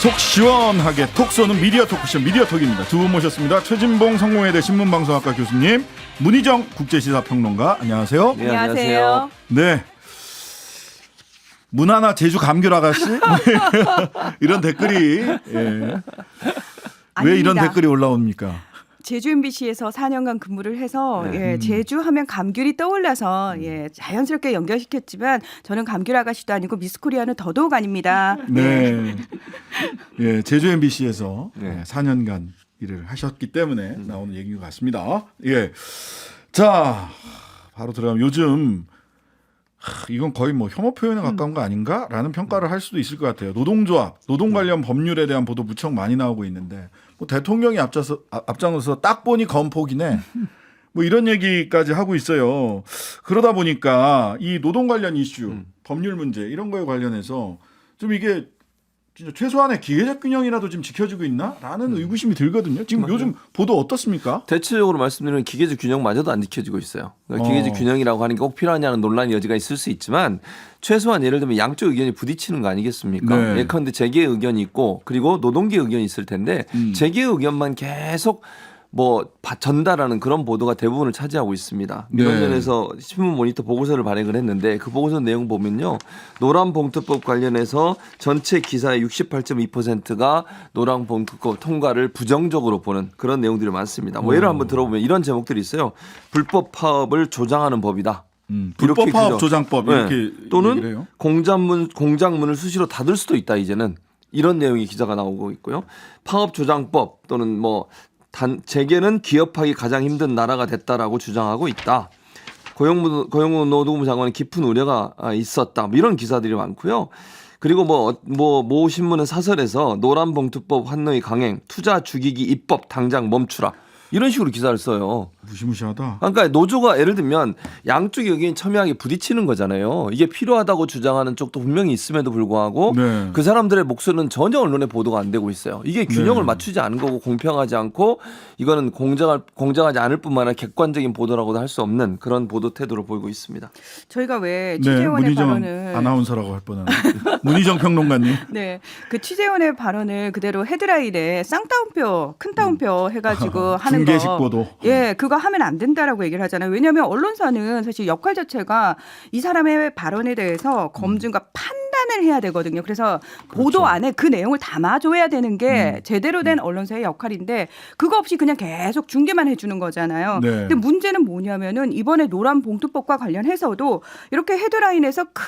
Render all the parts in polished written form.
속 시원하게 톡 쏘는 미디어 토크쇼 미디어톡입니다. 두 분 모셨습니다. 최진봉 성공회대 신문방송학과 교수님, 문희정 국제시사평론가, 안녕하세요. 네, 안녕하세요. 네. 문하나 제주 감귤 아가씨? 이런 댓글이 왜 이런 댓글이 올라옵니까? 제주 MBC에서 4년간 근무를 해서 네. 제주 하면 감귤이 떠올라서 자연스럽게 연결시켰지만 저는 감귤 아가씨도 아니고 미스코리아는 더더욱 아닙니다. 네. 예, 제주 MBC에서 네. 4년간 일을 하셨기 때문에 나오는 얘기인 것 같습니다. 예. 자, 바로 들어가면 요즘 이건 거의 뭐 혐오 표현에 가까운 거 아닌가라는 평가를 할 수도 있을 것 같아요. 노동조합, 노동 관련 법률에 대한 보도 무척 많이 나오고 있는데 뭐 대통령이 앞장서서 딱 보니 건폭이네. 뭐 이런 얘기까지 하고 있어요. 그러다 보니까 이 노동 관련 이슈, 법률 문제 이런 거에 관련해서 좀 이게 진짜 최소한의 기회적 균형이라도 지금 지켜지고 있나라는 의구심이 들거든요. 지금 맞아요. 요즘 보도 어떻습니까? 대체적으로 말씀드리면 기계적 균형마저도 안 지켜지고 있어요. 그러니까 기계적 균형이라고 하는 게 꼭 필요하냐는 논란의 여지가 있을 수 있지만 최소한 예를 들면 양쪽 의견이 부딪히는 거 아니겠습니까? 네. 예컨대 재계의 의견이 있고 그리고 노동계의 의견이 있을 텐데 재계의 의견만 계속 뭐 전달하는 그런 보도가 대부분을 차지하고 있습니다. 이런 네. 면에서 신문 모니터 보고서를 발행을 했는데 그 보고서 내용 보면요. 노란봉투법 관련해서 전체 기사의 68.2%가 노란봉투법 통과를 부정적으로 보는 그런 내용들이 많습니다. 뭐 예를 한번 들어보면 이런 제목들이 있어요. 불법 파업을 조장하는 법이다. 불법 이렇게 파업 규정. 조장법 네. 이렇게 얘기를 또는 해요. 공장문을 수시로 닫을 수도 있다 이제는 이런 내용의 기사가 나오고 있고요. 파업 조장법 또는 뭐 재계는 기업하기 가장 힘든 나라가 됐다라고 주장하고 있다. 고용노동부 장관의 깊은 우려가 있었다. 뭐 이런 기사들이 많고요. 그리고 모 신문은 사설에서 노란봉투법 환노의 강행, 투자 죽이기 입법 당장 멈추라. 이런 식으로 기사를 써요. 무시무시하다. 그러니까 노조가 예를 들면 양쪽의 의견이 첨예하게 부딪히는 거잖아요. 이게 필요하다고 주장하는 쪽도 분명히 있음에도 불구하고 네. 그 사람들의 목소리는 전혀 언론에 보도가 안 되고 있어요. 이게 균형을 네. 맞추지 않은 거고 공평하지 않고 이거는 공정하지 않을 뿐만 아니라 객관적인 보도라고도 할 수 없는 그런 보도 태도를 보이고 있습니다. 저희가 왜 네, 취재원의 문희정 발언을 아나운서라고 할 뻔한 문희정 평론가님. 네, 그 취재원의 발언을 그대로 헤드라인에 쌍따옴표, 큰 따옴표 해가지고 하는 중계식 거. 보도. 예, 그거 하면 안 된다라고 얘기를 하잖아요. 왜냐하면 언론사는 사실 역할 자체가 이 사람의 발언에 대해서 검증과 판단을 해야 되거든요. 그래서 보도 그렇죠. 안에 그 내용을 담아줘야 되는 게 제대로 된 언론사의 역할인데 그거 없이 그냥 계속 중계만 해주는 거잖아요. 네. 근데 문제는 뭐냐면은 이번에 노란봉투법과 관련해서도 이렇게 헤드라인에서 큰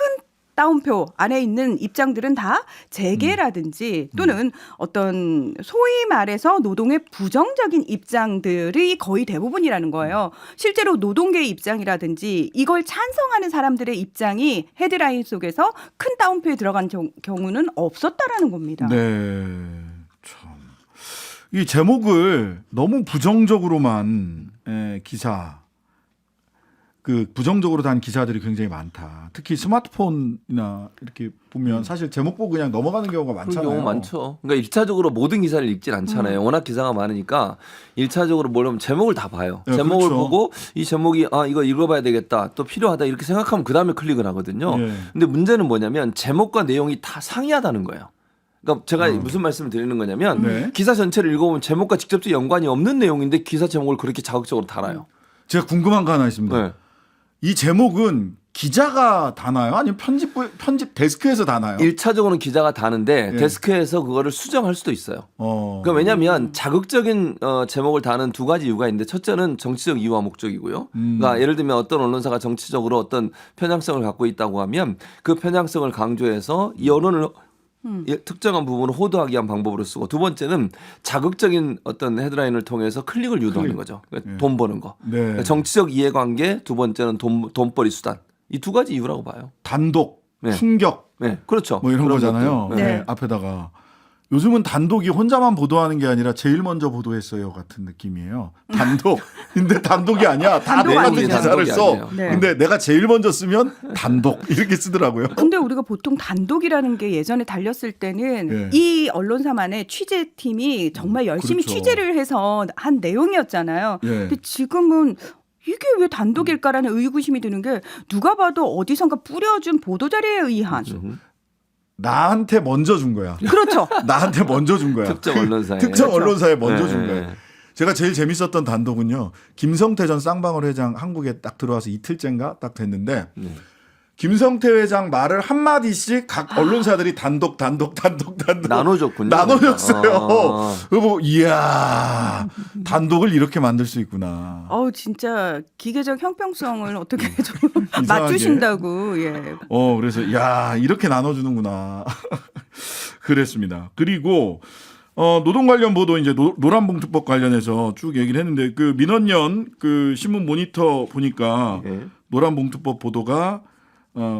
따옴표 안에 있는 입장들은 다 재계라든지 또는 어떤 소위 말해서 노동의 부정적인 입장들이 거의 대부분이라는 거예요. 실제로 노동계의 입장이라든지 이걸 찬성하는 사람들의 입장이 헤드라인 속에서 큰 따옴표에 들어간 경우는 없었다라는 겁니다. 네. 참. 이 제목을 너무 부정적으로만 기사 부정적으로 단 기사들이 굉장히 많다. 특히 스마트폰이나 이렇게 보면 사실 제목 보고 그냥 넘어가는 경우가 그런 많잖아요. 경우 많죠. 그러니까 1차적으로 모든 기사를 읽진 않잖아요. 워낙 기사가 많으니까 1차적으로 뭐냐면 제목을 다 봐요. 네, 제목을 그렇죠. 보고 이 제목이 이거 읽어봐야 되겠다. 또 필요하다 이렇게 생각하면 그다음에 클릭을 하거든요. 예. 근데 문제는 뭐냐면 제목과 내용이 다 상이하다는 거예요. 그러니까 제가 무슨 말씀을 드리는 거냐면 네. 기사 전체를 읽어보면 제목과 직접적 연관이 없는 내용인데 기사 제목을 그렇게 자극적으로 달아요. 제가 궁금한 거 하나 있습니다. 네. 이 제목은 기자가 다나요? 아니면 편집 데스크에서 다나요? 1차적으로는 기자가 다는데 예. 데스크에서 그거를 수정할 수도 있어요. 그러니까 왜냐하면 자극적인 제목을 다는 두 가지 이유가 있는데 첫째는 정치적 이유와 목적이고요. 그러니까 예를 들면 어떤 언론사가 정치적으로 어떤 편향성을 갖고 있다고 하면 그 편향성을 강조해서 이 언론을 특정한 부분을 호도하기 위한 방법으로 쓰고 두 번째는 자극적인 어떤 헤드라인을 통해서 클릭을 유도하는 거죠. 그러니까 돈 버는 거. 네. 그러니까 정치적 이해관계 두 번째는 돈벌이 수단. 이 두 가지 이유라고 봐요. 단독, 네. 충격 네, 그렇죠. 뭐 이런 그런 거잖아요. 것들. 네. 앞에다가 요즘은 단독이 혼자만 보도하는 게 아니라 제일 먼저 보도했어요 같은 느낌이에요. 단독. 근데 단독이 아니야. 다 단독 똑같은 아니에요. 기사를 단독이 써. 아니에요. 네. 근데 내가 제일 먼저 쓰면 단독 이렇게 쓰더라고요. 근데 우리가 보통 단독이라는 게 예전에 달렸을 때는 예. 이 언론사만의 취재팀이 정말 열심히 그렇죠. 취재를 해서 한 내용이었잖아요. 예. 근데 지금은 이게 왜 단독일까라는 의구심이 드는 게 누가 봐도 어디선가 뿌려준 보도자료에 의한 나한테 먼저 준 거야. 그렇죠. 나한테 먼저 준 거야. 특정 언론사에. 특정 그렇죠. 언론사에 먼저 준 네. 거예요. 제가 제일 재밌었던 단독은요. 김성태 전 쌍방울 회장 한국에 딱 들어와서 이틀째인가 딱 됐는데 김성태 회장 말을 한 마디씩 각 언론사들이 단독 나눠줬군요. 나눠줬어요. 그리고 이야 단독을 이렇게 만들 수 있구나. 진짜 기계적 형평성을 어떻게 좀 이상하게. 맞추신다고. 예. 그래서 야 이렇게 나눠주는구나. 그랬습니다. 그리고 노동 관련 보도 이제 노란봉투법 관련해서 쭉 얘기를 했는데 그 민원연 그 신문 모니터 보니까 네. 노란봉투법 보도가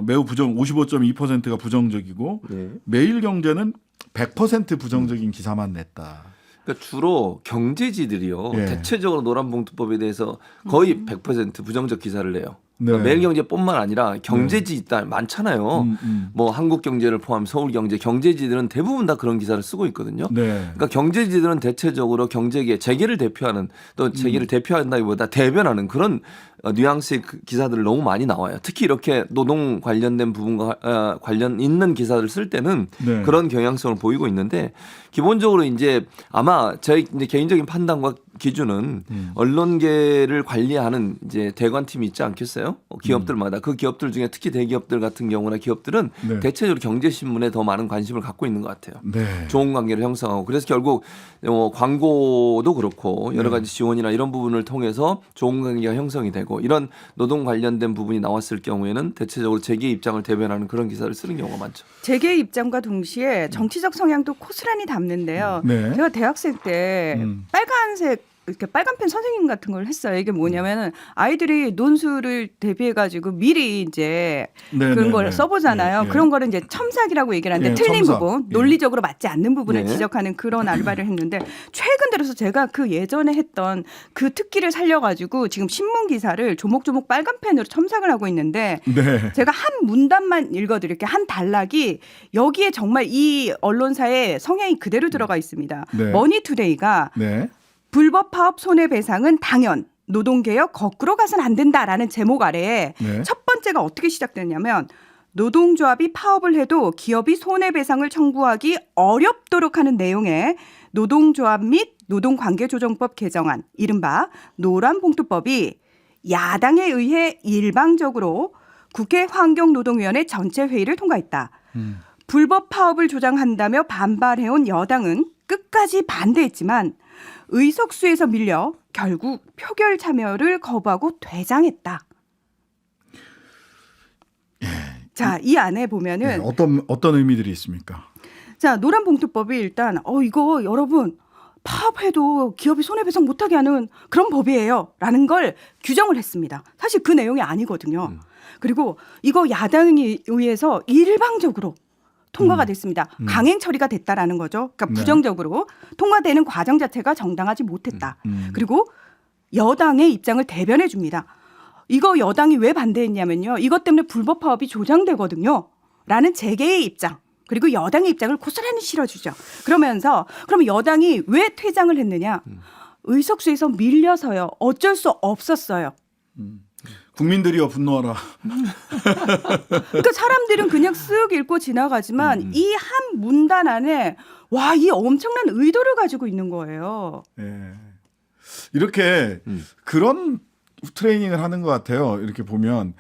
매우 55.2%가 부정적이고 네. 매일경제는 100% 부정적인 기사만 냈다. 그러니까 주로 경제지들이요. 예. 대체적으로 노란봉투법에 대해서 거의 100% 부정적 기사를 내요. 네. 그러니까 매일경제뿐만 아니라 경제지 많잖아요. 뭐 한국경제를 포함 서울경제, 경제지들은 대부분 다 그런 기사를 쓰고 있거든요. 네. 그러니까 경제지들은 대체적으로 경제계 재계를 대표하는 또 재계를 대표한다기보다 대변하는 그런 뉘앙스의 기사들을 너무 많이 나와요. 특히 이렇게 노동 관련된 부분과 관련 있는 기사를 쓸 때는 네. 그런 경향성을 보이고 있는데 기본적으로 이제 아마 제 이제 개인적인 판단과 기준은 언론계를 관리하는 이제 대관팀이 있지 않겠어요? 기업들마다 그 기업들 중에 특히 대기업들 같은 경우나 기업들은 네. 대체적으로 경제신문에 더 많은 관심을 갖고 있는 것 같아요. 네. 좋은 관계를 형성하고 그래서 결국 광고도 그렇고 여러 가지 지원이나 이런 부분을 통해서 좋은 관계가 형성이 되고 이런 노동 관련된 부분이 나왔을 경우에는 대체적으로 재계 입장을 대변하는 그런 기사를 쓰는 경우가 많죠. 재계 입장과 동시에 정치적 성향도 고스란히 담는데요. 네. 제가 대학생 때 빨간색 이렇게 빨간펜 선생님 같은 걸 했어요. 이게 뭐냐면은 아이들이 논술을 대비해 가지고 미리 이제 네, 그런 네, 걸 네. 써보잖아요. 예, 예. 그런 거를 이제 첨삭이라고 얘기를 하는데 예, 틀린 첨삭. 부분, 예. 논리적으로 맞지 않는 부분을 네. 지적하는 그런 알바를 했는데 최근 들어서 제가 그 예전에 했던 그 특기를 살려가지고 지금 신문 기사를 조목조목 빨간펜으로 첨삭을 하고 있는데 네. 제가 한 문단만 읽어드릴게요. 한 단락이 여기에 정말 이 언론사의 성향이 그대로 들어가 있습니다. 네. 머니투데이가 네. 불법 파업 손해배상은 당연, 노동개혁 거꾸로 가선 안 된다라는 제목 아래에 네. 첫 번째가 어떻게 시작됐냐면 노동조합이 파업을 해도 기업이 손해배상을 청구하기 어렵도록 하는 내용의 노동조합 및 노동관계조정법 개정안, 이른바 노란봉투법이 야당에 의해 일방적으로 국회 환경노동위원회 전체 회의를 통과했다. 불법 파업을 조장한다며 반발해온 여당은 끝까지 반대했지만 의석수에서 밀려 결국 표결 참여를 거부하고 퇴장했다. 자, 이 안에 보면은 네. 어떤 의미들이 있습니까? 자, 노란봉투법이 일단 이거 여러분 파업해도 기업이 손해배상 못하게 하는 그런 법이에요라는 걸 규정을 했습니다. 사실 그 내용이 아니거든요. 그리고 이거 야당에 의해서 일방적으로 통과가 됐습니다. 강행 처리가 됐다라는 거죠. 그러니까 네. 부정적으로 통과되는 과정 자체가 정당하지 못했다. 그리고 여당의 입장을 대변해 줍니다. 이거 여당이 왜 반대했냐면요. 이것 때문에 불법 파업이 조장되거든요. 라는 재계의 입장. 그리고 여당의 입장을 고스란히 실어주죠. 그러면서 그럼 여당이 왜 퇴장을 했느냐. 의석수에서 밀려서요. 어쩔 수 없었어요. 국민들이여 분노하라. 그러니까 사람들은 그냥 쓱 읽고 지나가지만 이 한 문단 안에 와, 이 엄청난 의도를 가지고 있는 거예요. 예. 이렇게 그런 트레이닝을 하는 것 같아요. 이렇게 보면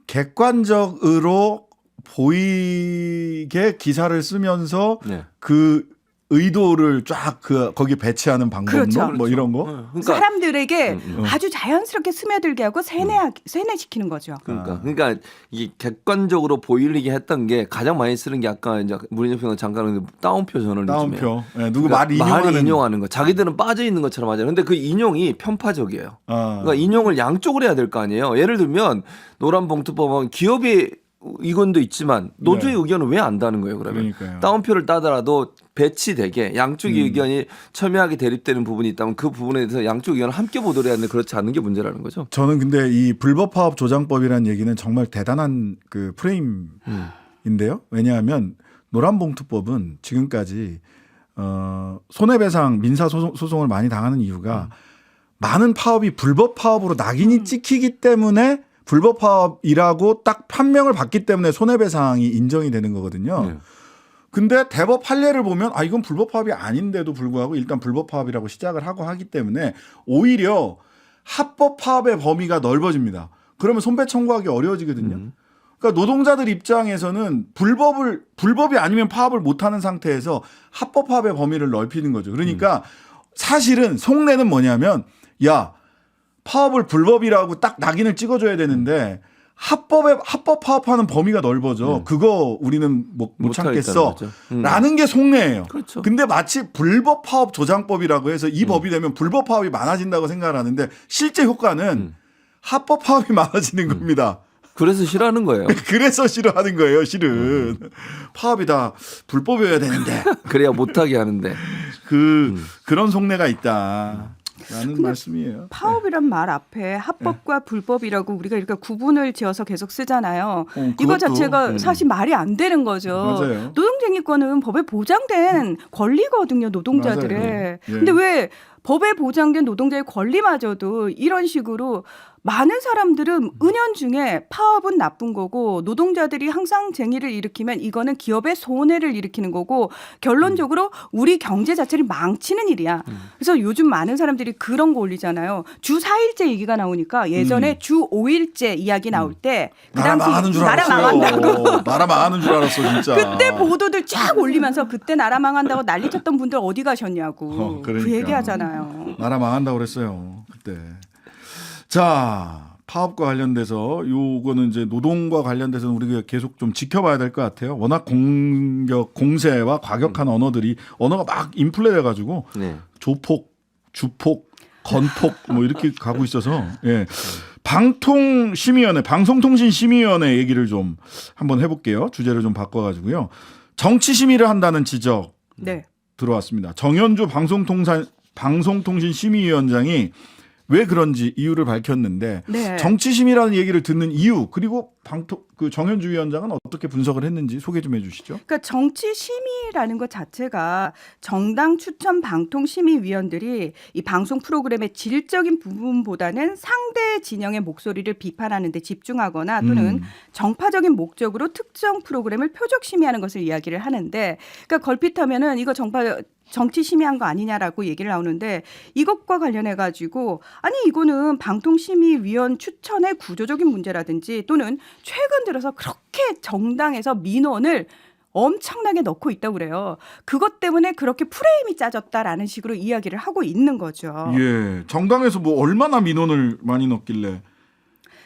객관적으로 보이게 기사를 쓰면서 네. 그 의도를 쫙 거기 배치하는 방법론 그렇죠. 뭐 이런 거. 그러니까 사람들에게 아주 자연스럽게 스며들게 하고 세뇌시키는 거죠. 그러니까 이게 객관적으로 보이게 했던 게 가장 많이 쓰는 게 아까 이제 문희정 평론 잠깐 다운표 저널리즘이에요. 다운표. 예, 누구 말 인용하는 거. 자기들은 빠져 있는 것처럼 하잖아요. 근데 그 인용이 편파적이에요. 그러니까 인용을 양쪽으로 해야 될 거 아니에요. 예를 들면 노란봉투법은 기업이 의견도 있지만 노조의 네. 의견은 왜 안다는 거예요. 그러면 그러니까요. 다운표를 따더라도 배치되게 양쪽의 의견이 첨예하게 대립되는 부분이 있다면 그 부분에 대해서 양쪽 의견을 함께 보도를 해야 하는데 그렇지 않는 게 문제라는 거죠. 저는 근데 이 불법 파업 조장법이라는 얘기는 정말 대단한 그 프레임인데요. 왜냐하면 노란봉투법은 지금까지 손해배상 민사 소송을 많이 당하는 이유가 많은 파업이 불법 파업으로 낙인이 찍히기 때문에 불법 파업이라고 딱 판명을 받기 때문에 손해배상이 인정이 되는 거거든요. 근데 대법 판례를 보면 아 이건 불법 파업이 아닌데도 불구하고 일단 불법 파업이라고 시작을 하고 하기 때문에 오히려 합법 파업의 범위가 넓어집니다. 그러면 손배 청구하기 어려워지거든요. 그러니까 노동자들 입장에서는 불법이 아니면 파업을 못하는 상태에서 합법 파업의 범위를 넓히는 거죠. 그러니까 사실은 속내는 뭐냐면 야 파업을 불법이라고 딱 낙인을 찍어줘야 되는데 합법 파업하는 범위가 넓어져. 그거 우리는 못 참겠어. 라는 게 속내예요. 그렇죠. 근데 마치 불법 파업 조장법이라고 해서 이 법이 되면 불법 파업이 많아진다고 생각을 하는데 실제 효과는 합법 파업이 많아지는 겁니다. 그래서 싫어하는 거예요. 그래서 싫어하는 거예요, 실은. 파업이 다 불법이어야 되는데. 그래야 못하게 하는데. 그런 속내가 있다라는 말씀이에요. 파업이란 말 앞에 합법과 불법이라고 우리가 이렇게 구분을 지어서 계속 쓰잖아요. 이거 그것도, 자체가 사실 말이 안 되는 거죠. 맞아요. 노동쟁의권은 법에 보장된 권리거든요, 노동자들의. 맞아요. 예. 근데 왜 법에 보장된 노동자의 권리마저도 이런 식으로 많은 사람들은 은연중에 파업은 나쁜 거고 노동자들이 항상 쟁의를 일으키면 이거는 기업의 손해를 일으키는 거고 결론적으로 우리 경제 자체를 망치는 일이야. 그래서 요즘 많은 사람들이 그런 거 올리잖아요. 주 4일제 얘기가 나오니까 예전에 주 5일제 이야기 나올 때 그 나라 당시 망하는 줄 나라 알았어요. 망한다고 나라 망하는 줄 알았어, 진짜. 그때 보도들 쫙 올리면서 그때 나라 망한다고 난리쳤던 분들 어디 가셨냐고 그러니까. 그 얘기하잖아요. 나라 망한다고 그랬어요, 그때. 자, 파업과 관련돼서 요거는 이제 노동과 관련돼서는 우리가 계속 좀 지켜봐야 될 것 같아요. 워낙 공세와 과격한 언어가 막 인플레 돼가지고 네. 조폭, 주폭, 건폭 뭐 이렇게 가고 있어서 예. 방통심의위원회, 방송통신심의위원회 얘기를 좀 한번 해볼게요. 주제를 좀 바꿔가지고요. 정치 심의를 한다는 지적 네. 들어왔습니다. 정현주 방송통신심의위원장이 왜 그런지 이유를 밝혔는데 네. 정치심이라는 얘기를 듣는 이유 그리고 그 정현주 위원장은 어떻게 분석을 했는지 소개 좀 해주시죠. 그러니까 정치 심의라는 것 자체가 정당 추천 방통 심의위원들이 이 방송 프로그램의 질적인 부분보다는 상대 진영의 목소리를 비판하는 데 집중하거나 또는 정파적인 목적으로 특정 프로그램을 표적 심의하는 것을 이야기를 하는데 그러니까 걸핏하면은 이거 정치 심의한 거 아니냐라고 얘기를 나오는데 이것과 관련해 가지고 아니 이거는 방통심의위원 추천의 구조적인 문제라든지 또는 최근 들어서 그렇게 정당에서 민원을 엄청나게 넣고 있다고 그래요. 그것 때문에 그렇게 프레임이 짜졌다라는 식으로 이야기를 하고 있는 거죠. 예, 정당에서 뭐 얼마나 민원을 많이 넣길래?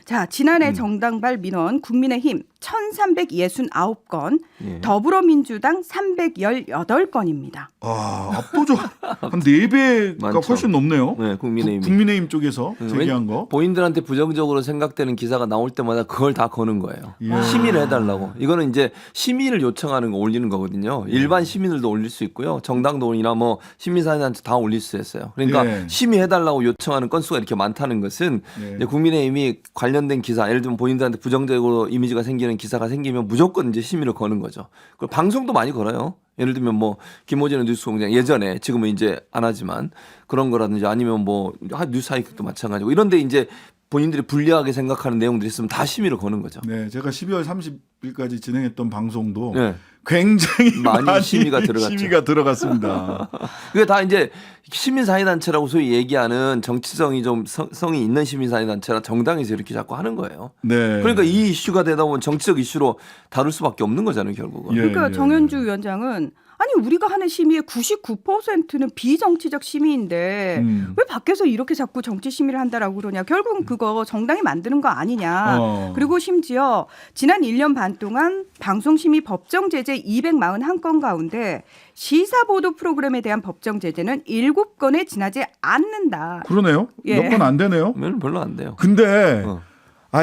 자, 지난해 정당발 민원 국민의힘 1,369건, 예. 더불어민주당 318건입니다. 아, 압도적 한 4배가 많죠. 훨씬 넘네요. 네, 국민의힘이. 국민의힘 쪽에서 제기한 거. 본인들한테 부정적으로 생각되는 기사가 나올 때마다 그걸 다 거는 거예요. 예. 심의를 해달라고. 이거는 이제 심의를 요청하는 거 올리는 거거든요. 일반 시민들도 올릴 수 있고요. 정당도이나 뭐 시민사회단체 다 올릴 수 있어요. 그러니까 예. 심의해달라고 요청하는 건수가 이렇게 많다는 것은 예. 이제 국민의힘이 관련된 기사, 예를 들면 본인들한테 부정적으로 이미지가 생기는 기사가 생기면 무조건 이제 심의를 거는 거죠. 그리고 방송도 많이 걸어요. 예를 들면 뭐 김호진의 뉴스공장 예전에 지금은 이제 안 하지만 그런 거라든지 아니면 뭐 뉴스하이킥도 마찬가지고 이런데 이제 본인들이 불리하게 생각하는 내용들이 있으면 다 심의를 거는 거죠. 네, 제가 12월 30일까지 진행했던 방송도 네. 굉장히 많이 심의가 들어갔죠. 심의가 들어갔습니다. 그게 다 이제 시민사회단체라고 소위 얘기하는 정치성이 좀 성이 있는 시민사회단체라 정당에서 이렇게 자꾸 하는 거예요. 네. 그러니까 이 이슈가 되다 보면 정치적 이슈로 다룰 수밖에 없는 거잖아요, 결국은. 예. 그러니까 정현주 위원장은 아니 우리가 하는 심의의 99%는 비정치적 심의인데 왜 밖에서 이렇게 자꾸 정치 심의를 한다라고 그러냐. 결국은 그거 정당이 만드는 거 아니냐. 그리고 심지어 지난 1년 반 동안 방송심의 법정 제재 241건 가운데 시사보도 프로그램에 대한 법정 제재는 7건에 지나지 않는다. 그러네요. 예. 몇 건 안 되네요. 별로 안 돼요. 근데 어.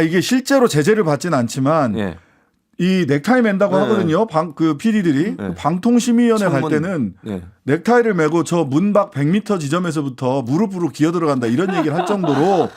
이게 실제로 제재를 받진 않지만 예. 이 넥타이 맨다고 네. 하거든요. 그 PD들이 네. 방통심의위원회 갈 창문. 때는 예. 넥타이를 메고 저 문 밖 100m 지점에서부터 무릎으로 기어 들어간다 이런 얘기를 할 정도로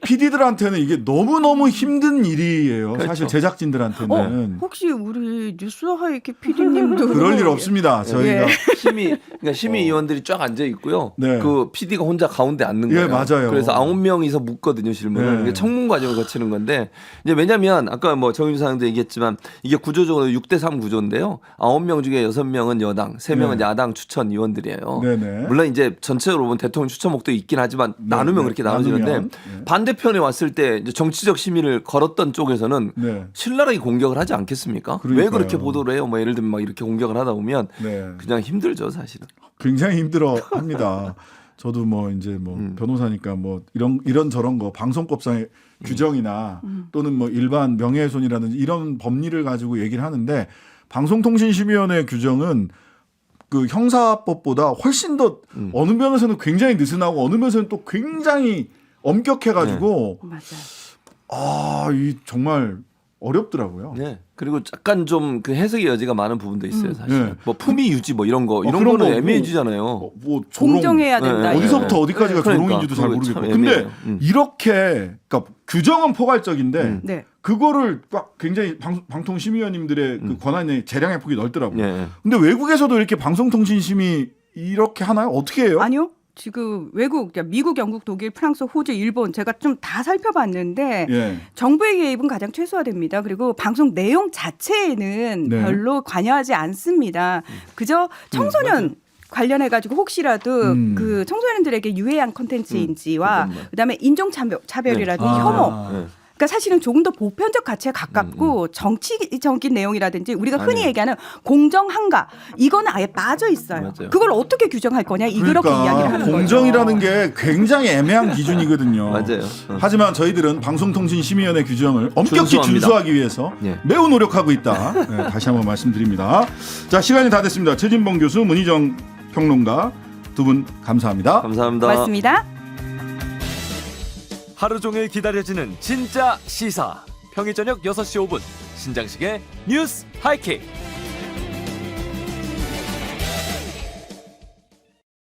PD들한테는 이게 너무너무 힘든 일이에요. 그렇죠. 사실 제작진들한테는. 혹시 우리 뉴스 하이키 PD님도 그럴 일 없습니다. 저희가. 그러니까 심의위원들이 쫙 앉아 있고요. 네. 그 PD가 혼자 가운데 앉는 예, 거예요. 맞아요. 그래서 9명이서 묻거든요, 질문을. 네. 이게 청문 과정을 거치는 건데 이제 왜냐면 아까 뭐 정윤주 사장도 얘기했지만 이게 구조적으로 6대3 구조인데요. 9명 중에 6명은 여당, 3명은 네. 야당 추천 위원들이에요. 네네. 물론 이제 전체적으로 보면 대통령 추천목도 있긴 하지만 나누면 그렇게 나눠지는데 나누면. 네. 반대편에 왔을 때 이제 정치적 심의를 걸었던 쪽에서는 네. 신랄하게 공격을 하지 않겠습니까? 왜 그러니까요. 그렇게 보도를 해요? 뭐 예를 들면 막 이렇게 공격을 하다 보면 네. 그냥 힘들죠, 사실은. 굉장히 힘들어 합니다. 저도 뭐 이제 뭐 변호사니까 뭐 이런 저런 거 방송법상의 규정이나 또는 뭐 일반 명예훼손이라든지 이런 법리를 가지고 얘기를 하는데 방송통신심의위원회 규정은 그 형사법보다 훨씬 더 어느 면에서는 굉장히 느슨하고 어느 면에서는 또 굉장히 엄격해가지고 맞아요. 이 정말 어렵더라고요. 네. 그리고 약간 좀 그 해석의 여지가 많은 부분도 있어요, 사실. 네. 뭐 품위 유지 뭐 이런 거 이런 그런 거는 거 애매해지잖아요. 뭐 조롱, 공정해야 된다. 네. 어디서부터 어디까지가 그러니까. 조롱인지도 잘 그거 모르겠고. 참 근데 애매해요. 이렇게 그러니까 규정은 포괄적인데 네. 그거를 막 굉장히 방통심의위원님들의 그 권한의 재량의 폭이 넓더라고요. 예. 근데 외국에서도 이렇게 방송통신심의 이렇게 하나요? 어떻게 해요? 아니요. 지금 외국, 그러니까 미국, 영국, 독일, 프랑스, 호주, 일본 제가 좀 다 살펴봤는데 예. 정부의 개입은 가장 최소화됩니다. 그리고 방송 내용 자체에는 네. 별로 관여하지 않습니다. 그저 청소년 관련해 가지고 혹시라도 그 청소년들에게 유해한 콘텐츠인지와 그다음에 인종 차별이라든지 네. 혐오. 네. 그러니까 사실은 조금 더 보편적 가치에 가깝고 정치적인 내용이라든지 우리가 흔히 아니에요. 얘기하는 공정한가 이거는 아예 빠져 있어요. 맞아요. 그걸 어떻게 규정할 거냐 이렇게 이야기를 하는 거죠. 공정이라는 게 굉장히 애매한 기준이거든요. 맞아요. 하지만 저희들은 방송통신심의위원회 규정을 엄격히 준수합니다. 준수하기 위해서 예. 매우 노력하고 있다. 네, 다시 한번 말씀드립니다. 자, 시간이 다 됐습니다. 최진봉 교수, 문희정 평론가 두 분 감사합니다. 감사합니다. 고맙습니다. 하루 종일 기다려지는 진짜 시사. 평일 저녁 6시 5분 신장식의 뉴스 하이킥.